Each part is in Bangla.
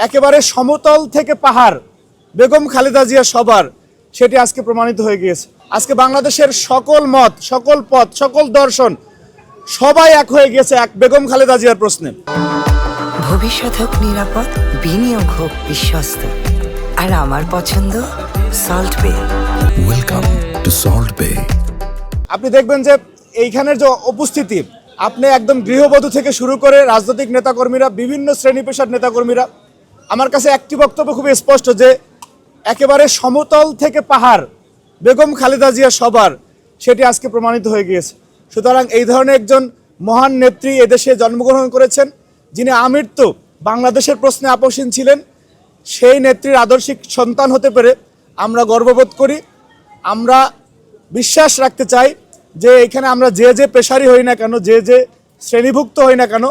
একেবারে সমতল থেকে পাহাড় বেগম খালেদা জিয়া সবার, সেটি আজকে প্রমাণিত হয়ে গিয়েছে। আজকে বাংলাদেশের সকল মত, সকল পথ, সকল দর্শন সবাই এক হয়ে গেছে এক বেগম খালেদা জিয়ার প্রশ্নে। ভবিষ্যৎ হোক নিরাপদ, বিনিয়োগ হোক বিশ্বস্ত, আর আমার পছন্দ সল্ট বে। ওয়েলকাম টু সল্ট বে। আপনি দেখবেন যে এইখানের যে উপস্থিতি, আপনি একদম গৃহবধূ থেকে শুরু করে রাজনৈতিক নেতাকর্মীরা, বিভিন্ন শ্রেণী পেশার নেতাকর্মীরা, আমার কাছে একটি বক্তব্য খুবই স্পষ্ট যে একেবারে সমতল থেকে পাহাড় বেগম খালেদা জিয়া সবার, সেটি আজকে প্রমাণিত হয়ে গিয়েছে। সুতরাং এই ধরনের একজন মহান নেত্রী এদেশে জন্মগ্রহণ করেছেন, যিনি আমৃত্যু বাংলাদেশের প্রশ্নে আপোষহীন ছিলেন। সেই নেত্রীর আদর্শিক সন্তান হতে পেরে আমরা গর্ববোধ করি। আমরা বিশ্বাস রাখতে চাই যে এখানে আমরা যে যে পেশারি হই না কেন, যে যে শ্রেণীভুক্ত হই না কেন,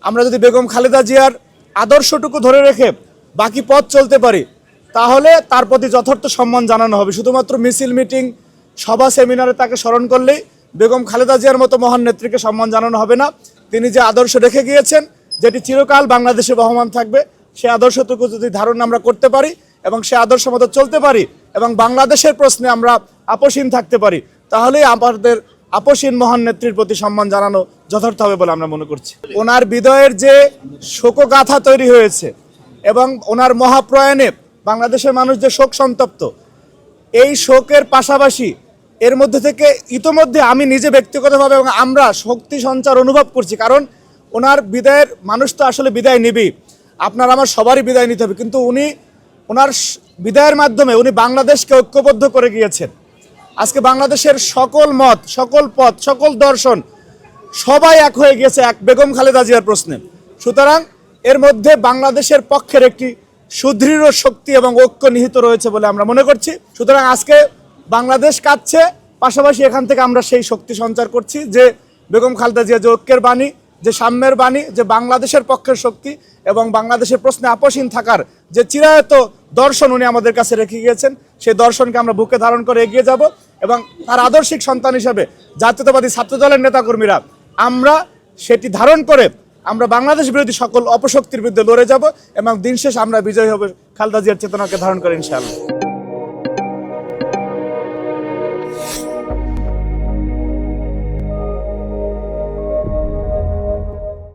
আমরা যদি বেগম খালেদা জিয়ার আদর্শটুকু ধরে রেখে বাকি পথ চলতে পারি, তাহলে তার প্রতি যথার্থ সম্মান জানানো হবে। শুধুমাত্র মিছিল, মিটিং, সভা, সেমিনারে তাকে স্মরণ করলেই বেগম খালেদা জিয়ার মতো মহান নেত্রীকে সম্মান জানানো হবে না। তিনি যে আদর্শ রেখে গিয়েছেন, যেটি চিরকাল বাংলাদেশে বহমান থাকবে, সে আদর্শটুকু যদি ধারণ আমরা করতে পারি এবং সে আদর্শ মতো চলতে পারি এবং বাংলাদেশের প্রশ্নে আমরা আপোষহীন থাকতে পারি, তাহলেই আমাদের আপোষহীন মহান নেত্রীর প্রতি সম্মান জানানো যথার্থ হবে বলে আমরা মনে করছি। ওনার বিদায়ের যে শোকগাথা তৈরি হয়েছে এবং ওনার মহাপ্রয়াণে বাংলাদেশের মানুষ যে শোক সন্তপ্ত, এই শোকের পাশাপাশি এর মধ্যে থেকে ইতোমধ্যে আমি নিজে ব্যক্তিগতভাবে এবং আমরা শক্তি সঞ্চার অনুভব করছি। কারণ ওনার বিদায়ের মানুষ তো আসলে বিদায় নেবেই, আপনার আমার সবারই বিদায় নিতে হবে, কিন্তু উনি ওনার বিদায়ের মাধ্যমে উনি বাংলাদেশকে ঐক্যবদ্ধ করে গিয়েছেন। আজকে বাংলাদেশের সকল মত, সকল পথ, সকল দর্শন সবাই এক হয়ে গেছে এক বেগম খালেদা জিয়ার প্রশ্নে। সুতরাং এর মধ্যে বাংলাদেশের পক্ষের একটি সুদৃঢ় শক্তি এবং ঐক্য নিহিত রয়েছে বলে আমরা মনে করছি। সুতরাং আজকে বাংলাদেশ কাঁদছে, পাশাপাশি এখান থেকে আমরা সেই শক্তি সঞ্চার করছি যে বেগম খালেদা জিয়া যে ঐক্যের বাণী, যে সাম্যের বাণী, যে বাংলাদেশের পক্ষের শক্তি এবং বাংলাদেশের প্রশ্নে আপোষহীন থাকার যে চিরায়ত দর্শন উনি আমাদের কাছে রেখে গিয়েছেন, সেই দর্শনকে আমরা বুকে ধারণ করে এগিয়ে যাব এবং তার আদর্শিক সন্তান হিসেবে জাতীয়তাবাদী ছাত্র দলের নেতাকর্মীরা আমরা সেটি ধারণ করে আমরা বাংলাদেশ বিরোধী সকল অপশক্তির বিরুদ্ধে লড়ে যাব এবং দিন শেষ আমরা বিজয়ী হব খালেদা জিয়ার চেতনাকে ধারণ করে ইনশাআল্লাহ।